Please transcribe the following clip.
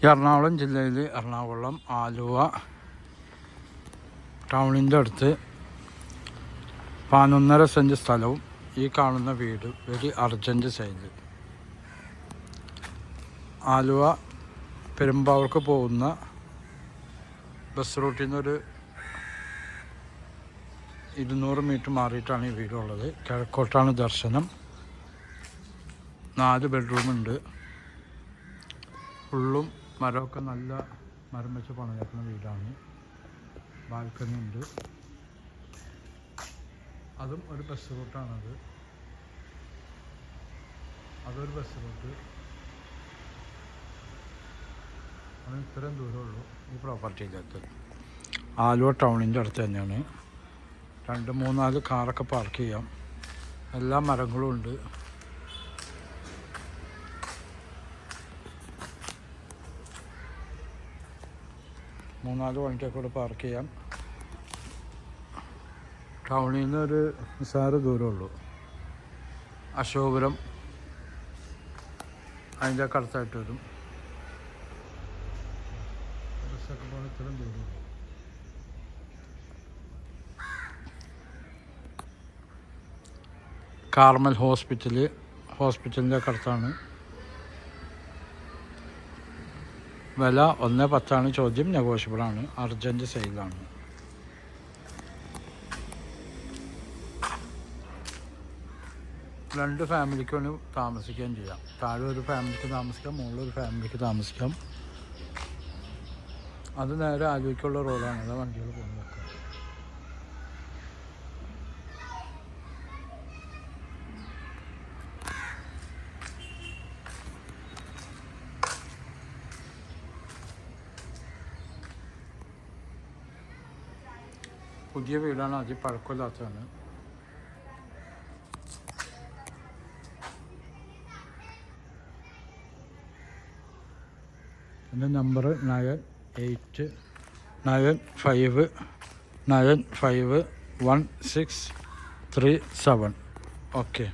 എറണാകുളം ജില്ലയിൽ എറണാകുളം ആലുവ ടൗണിൻ്റെ അടുത്ത് 11.5 സെൻറ്റ് സ്ഥലവും ഈ കാണുന്ന വീട് വെരി അർജൻറ്റ് സൈഡിൽ. ആലുവ പെരുമ്പാവൂർക്ക് പോകുന്ന ബസ് റൂട്ടിൽ നിന്നൊരു 200 മീറ്റർ മാറിയിട്ടാണ് ഈ വീടുള്ളത്. കിഴക്കോട്ടാണ് ദർശനം. 4 ബെഡ്റൂമുണ്ട്. ഫുള്ളും മരമൊക്കെ നല്ല മരം വെച്ച് പണിതേക്കുന്ന വീടാണ്. ബാൽക്കണി ഉണ്ട്. അതും ഒരു ബസ് റൂട്ടാണത്. അതൊരു ബസ് റൂട്ട്. അതിന് ഇത്രയും ദൂരമുള്ളൂ ഈ പ്രോപ്പർട്ടിയിലേക്ക്. ആലുവ ടൗണിൻ്റെ അടുത്ത് തന്നെയാണ്. 2-3-4 കാറൊക്കെ പാർക്ക് ചെയ്യാം. എല്ലാ മരങ്ങളും ഉണ്ട്. മൂന്നാല് വണ്ടിയൊക്കെ കൂടെ പാർക്ക് ചെയ്യാം. ടൗണിൽ നിന്ന് ഒരു നിസ്സാര ദൂരമുള്ളൂ. അശോകപുരം അതിൻ്റെ ഒക്കെ അടുത്തായിട്ട് വരും. ബസ്സൊക്കെ പോലെ ഇത്രയും ദൂരം. കാർമൽ ഹോസ്പിറ്റലിൻ്റെ ഒക്കെ അടുത്താണ്. വില 1.10 ചോദ്യം. നെഗോഷ്യബിളാണ്. അർജൻറ്റ് സെയിലാണ്. രണ്ട് ഫാമിലിക്ക് വേണ്ടി താമസിക്കുകയും ചെയ്യാം. താഴെ ഒരു ഫാമിലിക്ക് താമസിക്കാം, മുകളിൽ ഒരു ഫാമിലിക്ക് താമസിക്കാം. അത് നേരെ ആലുവയ്ക്കുള്ള റോഡാണ്. അതാ വണ്ടികൾ പോകുന്നതൊക്കെ. പുതിയ വീടാണ്. അതി പഴക്കമില്ലാത്തതാണ്. എൻ്റെ നമ്പർ 9895951637. ഓക്കെ.